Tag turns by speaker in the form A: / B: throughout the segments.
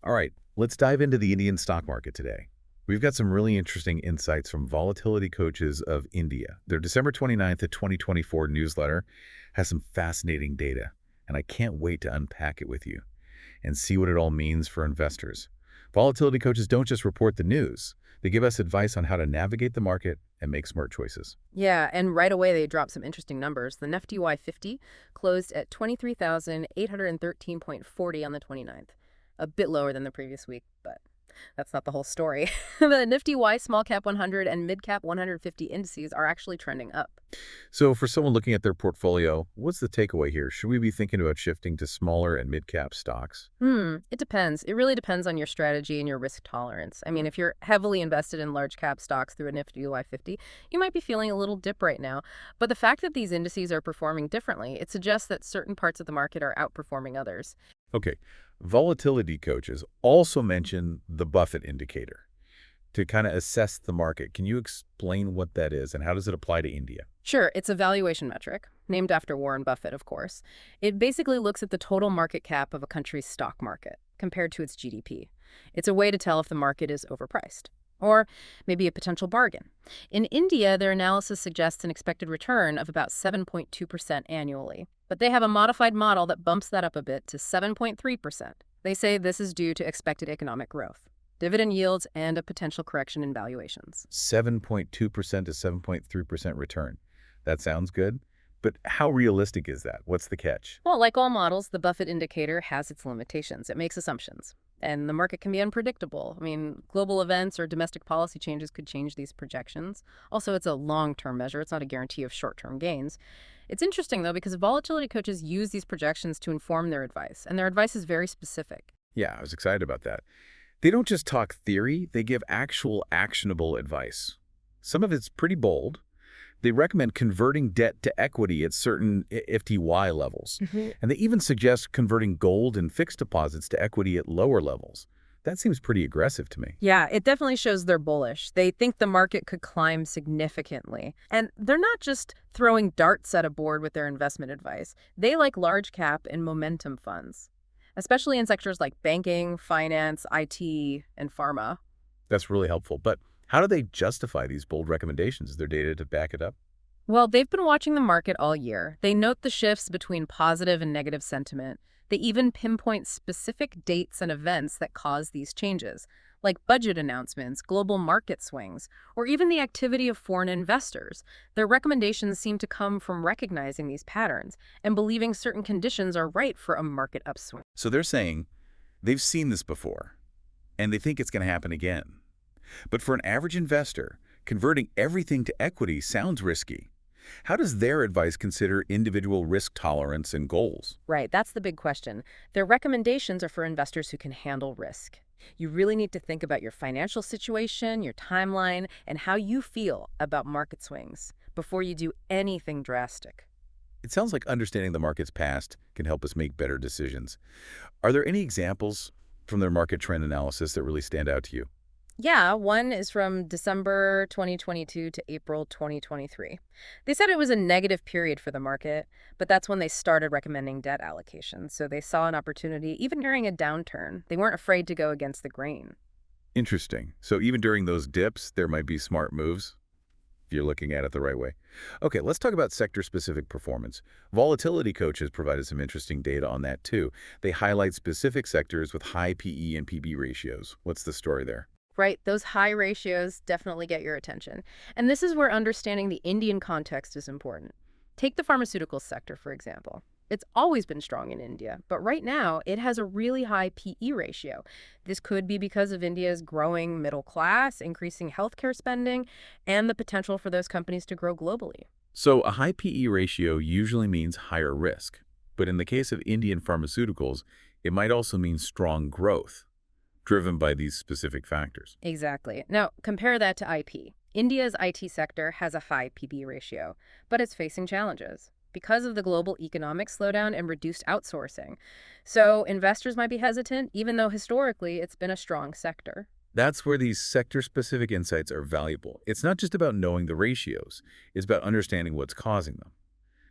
A: All right, let's dive into the Indian stock market today. We've got some really interesting insights from Volatility Coaches of India. Their December 29th of 2024 newsletter has some fascinating data, and I can't wait to unpack it with you and see what it all means for investors. Volatility Coaches don't just report the news. They give us advice on how to navigate the market and make smart choices.
B: Yeah, and right away they dropped some interesting numbers. The Nifty Y50 closed at 23,813.40 on the 29th. A bit lower than the previous week, but that's not the whole story. The Nifty Y Small Cap 100 and Mid Cap 150 indices are actually trending up.
A: So for someone looking at their portfolio, what's the takeaway here? Should we be thinking about shifting to smaller and mid-cap stocks?
B: It depends. It really depends on your strategy and your risk tolerance. I mean, if you're heavily invested in large cap stocks through a Nifty Y50, you might be feeling a little dip right now. But the fact that these indices are performing differently, it suggests that certain parts of the market are outperforming others.
A: Okay, volatility coaches also mention the Buffett indicator to kind of assess the market. Can you explain what that is and how does it apply to India?
B: Sure, it's a valuation metric, named after Warren Buffett, of course. It basically looks at the total market cap of a country's stock market compared to its GDP. It's a way to tell if the market is overpriced, or maybe a potential bargain. In India, their analysis suggests an expected return of about 7.2% annually, but they have a modified model that bumps that up a bit to 7.3%. They say this is due to expected economic growth, dividend yields, and a potential correction in valuations.
A: 7.2% to 7.3% return. That sounds good, but how realistic is that? What's the catch?
B: Well, like all models, the Buffett indicator has its limitations. It makes assumptions, and the market can be unpredictable. I mean, global events or domestic policy changes could change these projections. Also, it's a long-term measure. It's not a guarantee of short-term gains. It's interesting, though, because volatility coaches use these projections to inform their advice, and their advice is very specific.
A: Yeah, I was excited about that. They don't just talk theory, they give actual actionable advice. Some of it's pretty bold. They recommend converting debt to equity at certain FTY levels. And they even suggest converting gold and fixed deposits to equity at lower levels. That seems pretty aggressive to me.
B: Yeah, it definitely shows they're bullish. They think the market could climb significantly. And they're not just throwing darts at a board with their investment advice. They like large cap and momentum funds, especially in sectors like banking, finance, IT, and pharma.
A: That's really helpful. But how do they justify these bold recommendations? Is there data to back it up?
B: Well, they've been watching the market all year. They note the shifts between positive and negative sentiment. They even pinpoint specific dates and events that cause these changes, like budget announcements, global market swings, or even the activity of foreign investors. Their recommendations seem to come from recognizing these patterns and believing certain conditions are right for a market upswing.
A: So they're saying they've seen this before, and they think it's going to happen again. But for an average investor, converting everything to equity sounds risky. How does their advice consider individual risk tolerance and goals?
B: Right, that's the big question. Their recommendations are for investors who can handle risk. You really need to think about your financial situation, your timeline, and how you feel about market swings before you do anything drastic.
A: It sounds like understanding the market's past can help us make better decisions. Are there any examples from their market trend analysis that really stand out to you?
B: Yeah, one is from December 2022 to April 2023. They said it was a negative period for the market, but that's when they started recommending debt allocation. So they saw an opportunity even during a downturn. They weren't afraid to go against the grain.
A: Interesting. So even during those dips, there might be smart moves if you're looking at it the right way. Okay, let's talk about sector-specific performance. Volatility coaches provided some interesting data on that too. They highlight specific sectors with high PE and PB ratios. What's the story there?
B: Right, those high ratios definitely get your attention. And this is where understanding the Indian context is important. Take the pharmaceutical sector, for example. It's always been strong in India, but right now it has a really high PE ratio. This could be because of India's growing middle class, increasing healthcare spending, and the potential for those companies to grow globally.
A: So a high PE ratio usually means higher risk. But in the case of Indian pharmaceuticals, it might also mean strong growth, driven by these specific factors.
B: Exactly. Now, compare that to IP. India's IT sector has a high PB ratio, but it's facing challenges because of the global economic slowdown and reduced outsourcing. So investors might be hesitant, even though historically it's been a strong sector.
A: That's where these sector-specific insights are valuable. It's not just about knowing the ratios, it's about understanding what's causing them.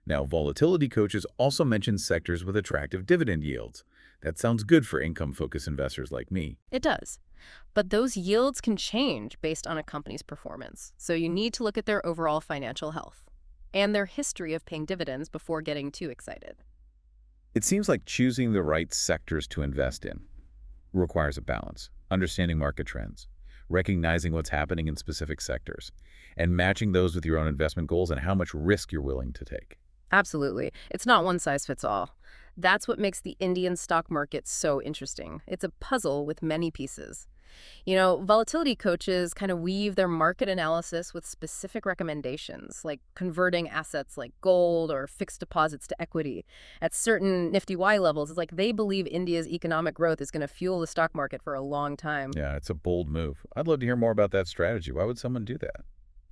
A: Now, volatility coaches also mention sectors with attractive dividend yields. That sounds good for income-focused investors like me.
B: It does. But those yields can change based on a company's performance, so you need to look at their overall financial health and their history of paying dividends before getting too excited.
A: It seems like choosing the right sectors to invest in requires a balance, understanding market trends, recognizing what's happening in specific sectors, and matching those with your own investment goals and how much risk you're willing to take.
B: Absolutely. It's not one size fits all. That's what makes the Indian stock market so interesting. It's a puzzle with many pieces. Volatility coaches kind of weave their market analysis with specific recommendations, like converting assets like gold or fixed deposits to equity at certain nifty Y levels. It's like they believe India's economic growth is going to fuel the stock market for a long time.
A: Yeah, it's a bold move. I'd love to hear more about that strategy. Why would someone do that?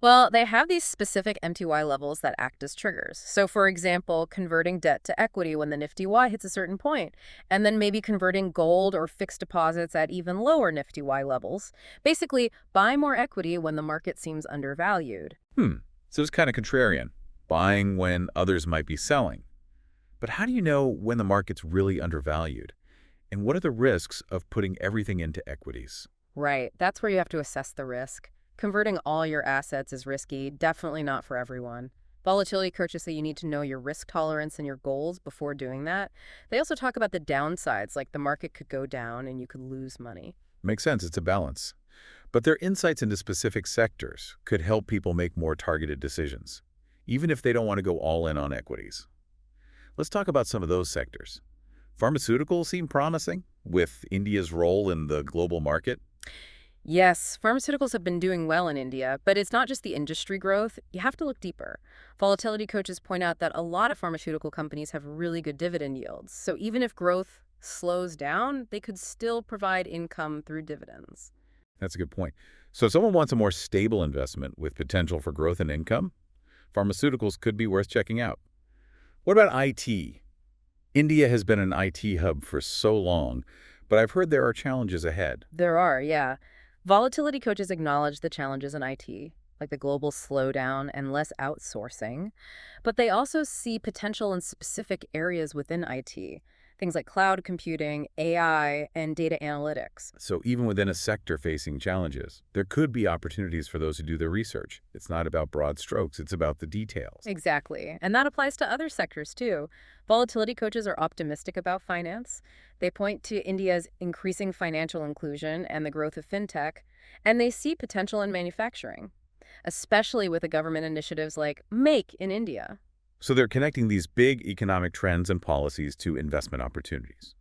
B: Well, they have these specific MTY levels that act as triggers. So, for example, converting debt to equity when the Nifty Y hits a certain point, and then maybe converting gold or fixed deposits at even lower Nifty Y levels. Basically, buy more equity when the market seems undervalued.
A: So it's kind of contrarian, buying when others might be selling. But how do you know when the market's really undervalued? And what are the risks of putting everything into equities?
B: Right, that's where you have to assess the risk. Converting all your assets is risky, definitely not for everyone. Volatility coaches say you need to know your risk tolerance and your goals before doing that. They also talk about the downsides, like the market could go down and you could lose money.
A: Makes sense, it's a balance. But their insights into specific sectors could help people make more targeted decisions, even if they don't want to go all in on equities. Let's talk about some of those sectors. Pharmaceuticals seem promising, with India's role in the global market.
B: Yes, pharmaceuticals have been doing well in India, but it's not just the industry growth. You have to look deeper. Volatility coaches point out that a lot of pharmaceutical companies have really good dividend yields. So even if growth slows down, they could still provide income through dividends.
A: That's a good point. So if someone wants a more stable investment with potential for growth and income, pharmaceuticals could be worth checking out. What about IT? India has been an IT hub for so long, but I've heard there are challenges ahead.
B: There are, yeah. Volatility coaches acknowledge the challenges in IT, like the global slowdown and less outsourcing, but they also see potential in specific areas within IT, things like cloud computing, AI, and data analytics.
A: So even within a sector facing challenges, there could be opportunities for those who do their research. It's not about broad strokes, it's about the details.
B: Exactly. And that applies to other sectors too. Volatility coaches are optimistic about finance. They point to India's increasing financial inclusion and the growth of fintech, and they see potential in manufacturing, especially with the government initiatives like Make in India.
A: So they're connecting these big economic trends and policies to investment opportunities.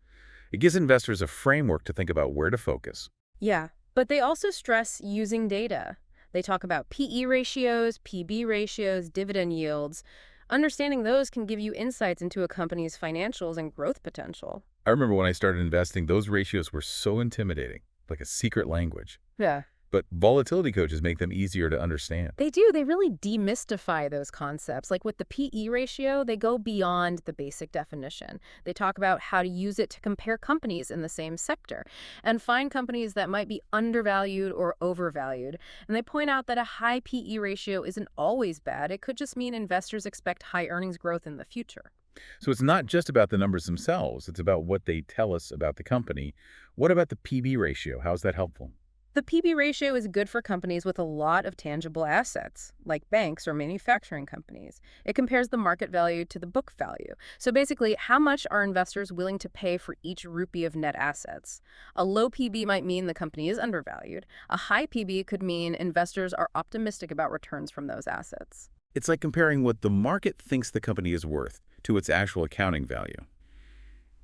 A: It gives investors a framework to think about where to focus.
B: Yeah, but they also stress using data. They talk about PE ratios, PB ratios, dividend yields. Understanding those can give you insights into a company's financials and growth potential.
A: I remember when I started investing, those ratios were so intimidating, like a secret language.
B: Yeah.
A: But volatility coaches make them easier to understand.
B: They do. They really demystify those concepts. Like with the PE ratio, they go beyond the basic definition. They talk about how to use it to compare companies in the same sector and find companies that might be undervalued or overvalued. And they point out that a high PE ratio isn't always bad. It could just mean investors expect high earnings growth in the future.
A: So it's not just about the numbers themselves. It's about what they tell us about the company. What about the PB ratio? How's that helpful?
B: The PB ratio is good for companies with a lot of tangible assets, like banks or manufacturing companies. It compares the market value to the book value. So basically, how much are investors willing to pay for each rupee of net assets? A low PB might mean the company is undervalued. A high PB could mean investors are optimistic about returns from those assets.
A: It's like comparing what the market thinks the company is worth to its actual accounting value.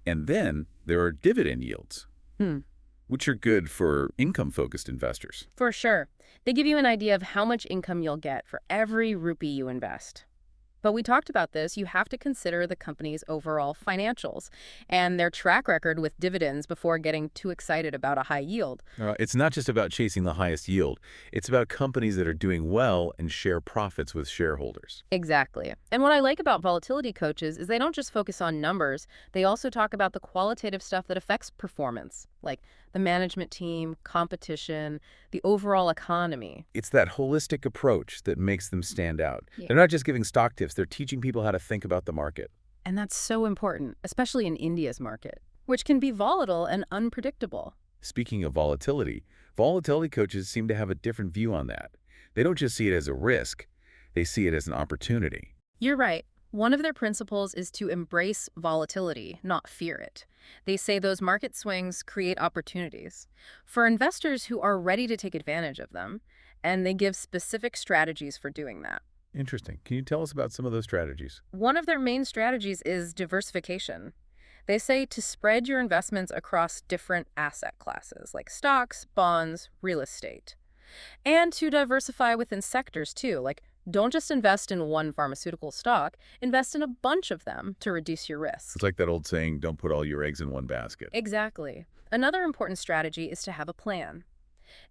A: And then there are dividend yields, which are good for income-focused investors.
B: For sure. They give you an idea of how much income you'll get for every rupee you invest. But we talked about this, you have to consider the company's overall financials and their track record with dividends before getting too excited about a high yield.
A: It's not just about chasing the highest yield. It's about companies that are doing well and share profits with shareholders.
B: Exactly. And what I like about volatility coaches is they don't just focus on numbers, they also talk about the qualitative stuff that affects performance, like the management team, competition, the overall economy.
A: It's that holistic approach that makes them stand out.
B: Yeah.
A: They're not just giving stock tips, they're teaching people how to think about the market.
B: And that's so important, especially in India's market. which can be volatile and unpredictable.
A: Speaking of volatility coaches seem to have a different view on that. They don't just see it as a risk, they see it as an opportunity.
B: You're right. One of their principles is to embrace volatility, not fear it. They say those market swings create opportunities for investors who are ready to take advantage of them, and they give specific strategies for doing that.
A: Interesting. Can you tell us about some of those strategies?
B: One of their main strategies is diversification. They say to spread your investments across different asset classes like stocks, bonds, real estate, and to diversify within sectors too, like don't just invest in one pharmaceutical stock, invest in a bunch of them to reduce your risk.
A: It's like that old saying, don't put all your eggs in one basket.
B: Exactly. Another important strategy is to have a plan.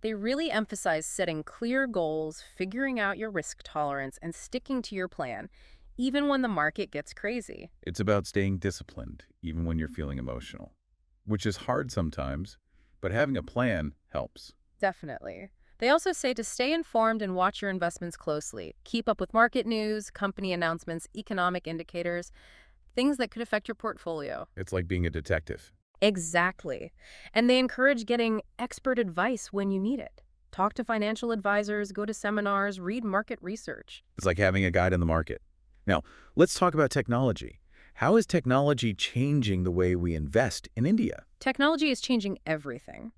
B: They really emphasize setting clear goals, figuring out your risk tolerance, and sticking to your plan, even when the market gets crazy.
A: It's about staying disciplined, even when you're feeling emotional, which is hard sometimes, but having a plan helps.
B: Definitely. They also say to stay informed and watch your investments closely. Keep up with market news, company announcements, economic indicators, things that could affect your portfolio.
A: It's like being a detective.
B: Exactly. And they encourage getting expert advice when you need it. Talk to financial advisors, go to seminars, read market research.
A: It's like having a guide in the market. Now, let's talk about technology. How is technology changing the way we invest in India?
B: Technology is changing everything.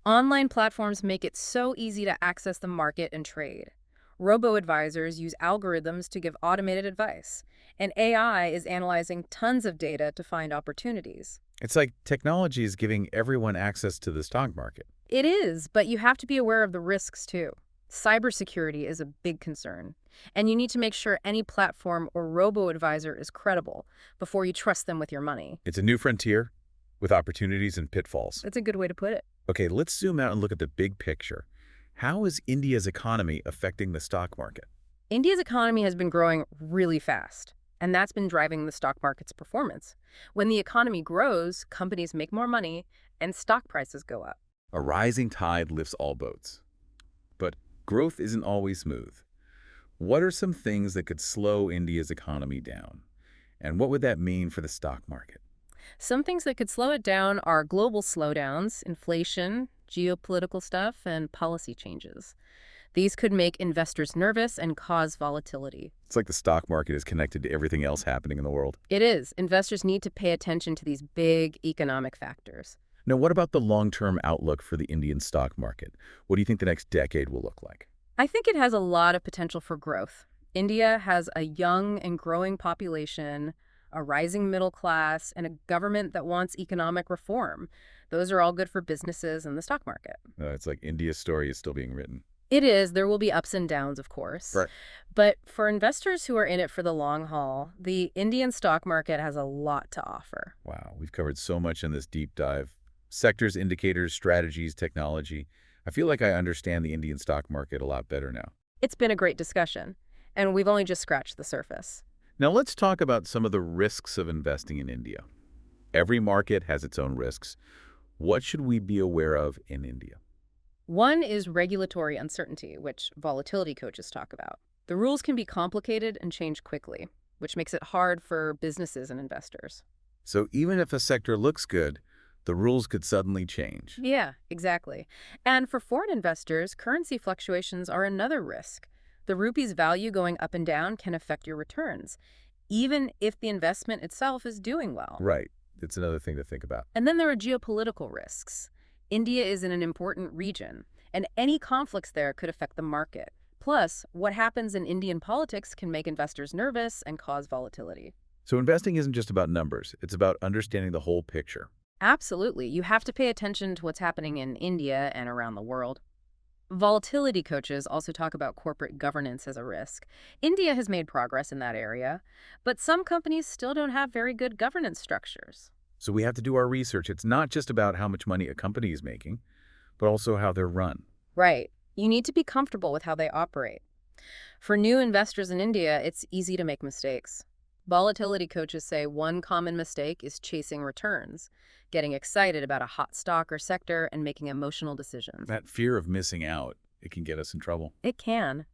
B: Online platforms make it so easy to access the market and trade. Robo-advisors use algorithms to give automated advice, and AI is analyzing tons of data to find opportunities.
A: It's like technology is giving everyone access to the stock market.
B: It is, but you have to be aware of the risks too. Cybersecurity is a big concern, and you need to make sure any platform or robo-advisor is credible before you trust them with your money.
A: It's a new frontier with opportunities and pitfalls.
B: That's a good way to put it.
A: Okay, let's zoom out and look at the big picture. How is India's economy affecting the stock market?
B: India's economy has been growing really fast, and that's been driving the stock market's performance. When the economy grows, companies make more money, and stock prices go up.
A: A rising tide lifts all boats. But growth isn't always smooth. What are some things that could slow India's economy down? And what would that mean for the stock market?
B: Some things that could slow it down are global slowdowns, inflation, geopolitical stuff, and policy changes. These could make investors nervous and cause volatility.
A: It's like the stock market is connected to everything else happening in the world.
B: It is. Investors need to pay attention to these big economic factors.
A: Now, what about the long-term outlook for the Indian stock market? What do you think the next decade will look like?
B: I think it has a lot of potential for growth. India has a young and growing population, a rising middle class, and a government that wants economic reform. Those are all good for businesses and the stock market.
A: It's like India's story is still being written.
B: It is. There will be ups and downs, of course.
A: Right.
B: But for investors who are in it for the long haul, the Indian stock market has a lot to offer.
A: Wow, we've covered so much in this deep dive. Sectors, indicators, strategies, technology. I feel like I understand the Indian stock market a lot better now.
B: It's been a great discussion, and we've only just scratched the surface.
A: Now let's talk about some of the risks of investing in India. Every market has its own risks. What should we be aware of in India?
B: One is regulatory uncertainty, which volatility coaches talk about. The rules can be complicated and change quickly, which makes it hard for businesses and investors.
A: So even if a sector looks good, the rules could suddenly change.
B: Yeah, exactly. And for foreign investors, currency fluctuations are another risk. The rupee's value going up and down can affect your returns, even if the investment itself is doing well.
A: Right. It's another thing to think about.
B: And then there are geopolitical risks. India is in an important region, and any conflicts there could affect the market. Plus, what happens in Indian politics can make investors nervous and cause volatility.
A: So investing isn't just about numbers. It's about understanding the whole picture.
B: Absolutely. You have to pay attention to what's happening in India and around the world. Volatility coaches also talk about corporate governance as a risk. India has made progress in that area, but some companies still don't have very good governance structures.
A: So we have to do our research. It's not just about how much money a company is making, but also how they're run.
B: Right. You need to be comfortable with how they operate. For new investors in India, it's easy to make mistakes. Volatility coaches say one common mistake is chasing returns, getting excited about a hot stock or sector and making emotional decisions.
A: That fear of missing out, it can get us in trouble.
B: It can.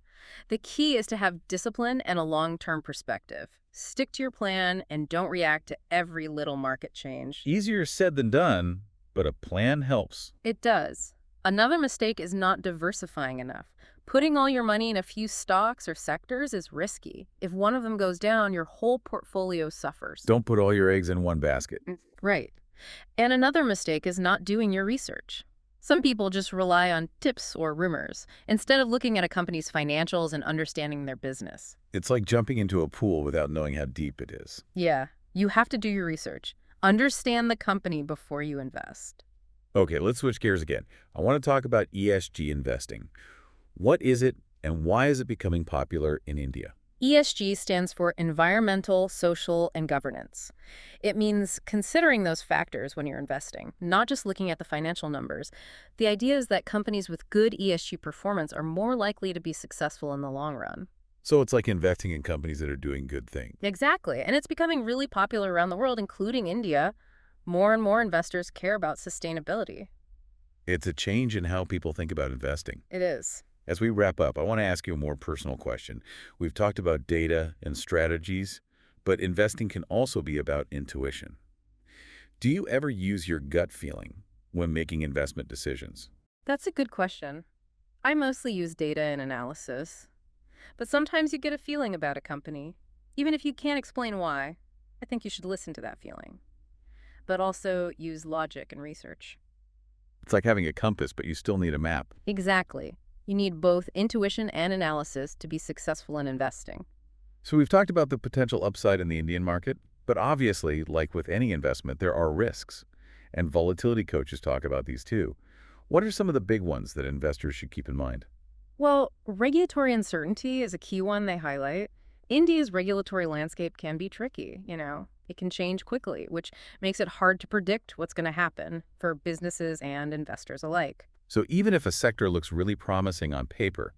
B: The key is to have discipline and a long-term perspective. Stick to your plan and don't react to every little market change.
A: Easier said than done, but a plan helps.
B: It does. Another mistake is not diversifying enough. Putting all your money in a few stocks or sectors is risky. If one of them goes down, your whole portfolio suffers.
A: Don't put all your eggs in one basket.
B: Right. And another mistake is not doing your research. Some people just rely on tips or rumors instead of looking at a company's financials and understanding their business.
A: It's like jumping into a pool without knowing how deep it is.
B: Yeah, you have to do your research. Understand the company before you invest.
A: Okay, let's switch gears again. I want to talk about ESG investing. What is it and why is it becoming popular in India?
B: ESG stands for environmental, social, and governance. It means considering those factors when you're investing, not just looking at the financial numbers. The idea is that companies with good ESG performance are more likely to be successful in the long run.
A: So it's like investing in companies that are doing good things.
B: Exactly, and it's becoming really popular around the world, including India. More and more investors care about sustainability.
A: It's a change in how people think about investing.
B: It is.
A: As we wrap up, I want to ask you a more personal question. We've talked about data and strategies, but investing can also be about intuition. Do you ever use your gut feeling when making investment decisions?
B: That's a good question. I mostly use data and analysis. But sometimes you get a feeling about a company. Even if you can't explain why, I think you should listen to that feeling. But also use logic and research.
A: It's like having a compass, but you still need a map.
B: Exactly. You need both intuition and analysis to be successful in investing.
A: So we've talked about the potential upside in the Indian market, but obviously, like with any investment, there are risks. And volatility coaches talk about these too. What are some of the big ones that investors should keep in mind?
B: Well, regulatory uncertainty is a key one they highlight. India's regulatory landscape can be tricky, It can change quickly, which makes it hard to predict what's going to happen for businesses and investors alike.
A: So even if a sector looks really promising on paper,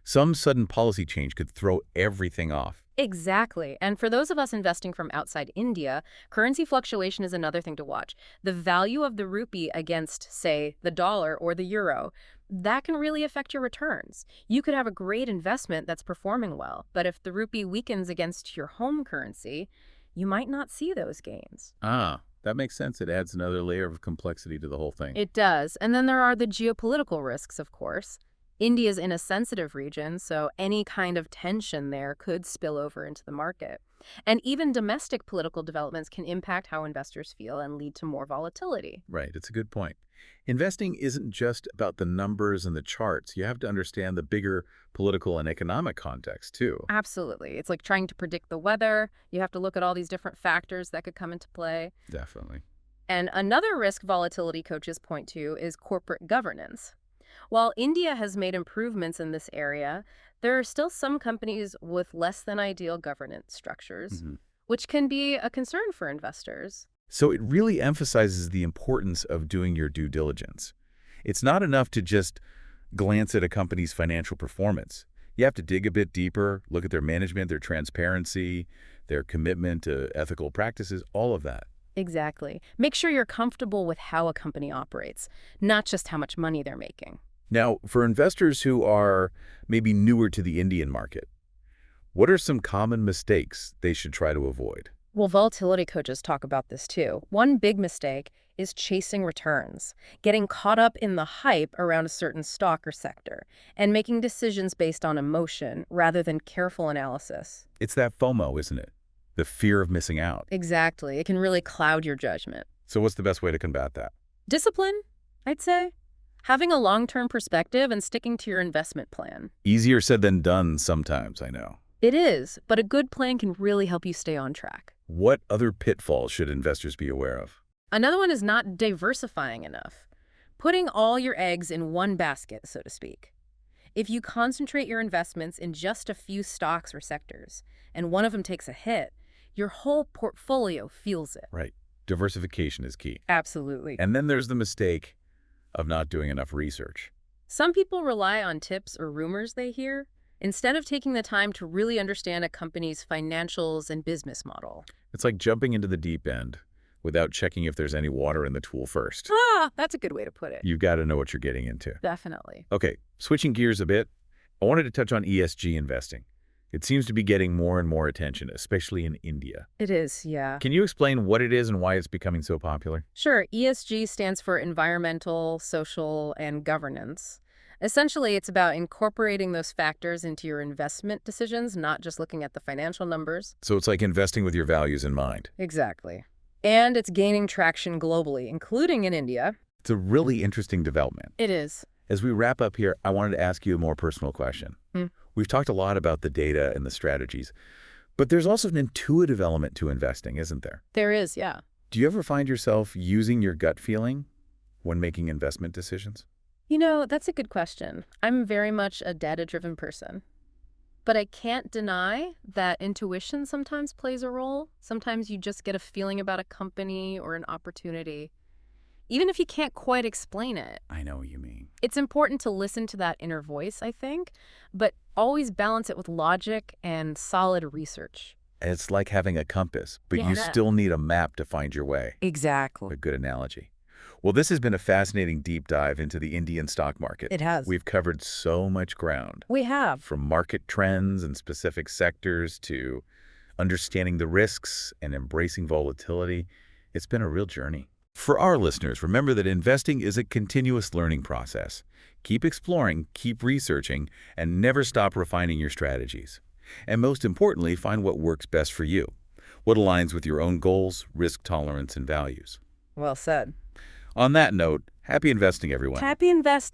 A: some sudden policy change could throw everything off.
B: Exactly. And for those of us investing from outside India, currency fluctuation is another thing to watch. The value of the rupee against, say, the dollar or the euro, that can really affect your returns. You could have a great investment that's performing well, but if the rupee weakens against your home currency, you might not see those gains.
A: That makes sense. It adds another layer of complexity to the whole thing.
B: It does. And then there are the geopolitical risks, of course. India's in a sensitive region, so any kind of tension there could spill over into the market. And even domestic political developments can impact how investors feel and lead to more volatility.
A: Right. It's a good point. Investing isn't just about the numbers and the charts. You have to understand the bigger political and economic context, too.
B: Absolutely. It's like trying to predict the weather. You have to look at all these different factors that could come into play.
A: Definitely.
B: And another risk volatility coaches point to is corporate governance. While India has made improvements in this area, there are still some companies with less than ideal governance structures, which can be a concern for investors.
A: So it really emphasizes the importance of doing your due diligence. It's not enough to just glance at a company's financial performance. You have to dig a bit deeper, look at their management, their transparency, their commitment to ethical practices, all of that.
B: Exactly. Make sure you're comfortable with how a company operates, not just how much money they're making.
A: Now, for investors who are maybe newer to the Indian market, what are some common mistakes they should try to avoid?
B: Well, volatility coaches talk about this too. One big mistake is chasing returns, getting caught up in the hype around a certain stock or sector, and making decisions based on emotion rather than careful analysis.
A: It's that FOMO, isn't it? The fear of missing out.
B: Exactly. It can really cloud your judgment.
A: So what's the best way to combat that?
B: Discipline, I'd say. Having a long-term perspective and sticking to your investment plan.
A: Easier said than done sometimes, I know.
B: It is, but a good plan can really help you stay on track.
A: What other pitfalls should investors be aware of?
B: Another one is not diversifying enough. Putting all your eggs in one basket, so to speak. If you concentrate your investments in just a few stocks or sectors, and one of them takes a hit, your whole portfolio feels it.
A: Right. Diversification is key.
B: Absolutely.
A: And then there's the mistake of not doing enough research.
B: Some people rely on tips or rumors they hear, instead of taking the time to really understand a company's financials and business model.
A: It's like jumping into the deep end without checking if there's any water in the tool first.
B: That's a good way to put it.
A: You've got to know what you're getting into.
B: Definitely.
A: Okay, switching gears a bit. I wanted to touch on ESG investing. It seems to be getting more and more attention, especially in India.
B: It is, yeah.
A: Can you explain what it is and why it's becoming so popular?
B: Sure, ESG stands for environmental, social, and governance. Essentially, it's about incorporating those factors into your investment decisions, not just looking at the financial numbers.
A: So it's like investing with your values in mind.
B: Exactly. And it's gaining traction globally, including in India.
A: It's a really interesting development.
B: It is.
A: As we wrap up here, I wanted to ask you a more personal question. We've talked a lot about the data and the strategies, but there's also an intuitive element to investing, isn't there?
B: There is, yeah.
A: Do you ever find yourself using your gut feeling when making investment decisions?
B: You know, that's a good question. I'm very much a data-driven person. But I can't deny that intuition sometimes plays a role. Sometimes you just get a feeling about a company or an opportunity, even if you can't quite explain it.
A: I know what you mean.
B: It's important to listen to that inner voice, I think, but always balance it with logic and solid research.
A: It's like having a compass, but you
B: Yeah.
A: still need a map to find your way.
B: Exactly.
A: A good analogy. Well, this has been a fascinating deep dive into the Indian stock market.
B: It has.
A: We've covered so much ground,
B: We have.
A: from market trends and specific sectors to understanding the risks and embracing volatility. It's been a real journey. For our listeners, remember that investing is a continuous learning process. Keep exploring, keep researching, and never stop refining your strategies. And most importantly, find what works best for you, what aligns with your own goals, risk tolerance, and values.
B: Well said.
A: On that note, happy investing, everyone.
B: Happy investing.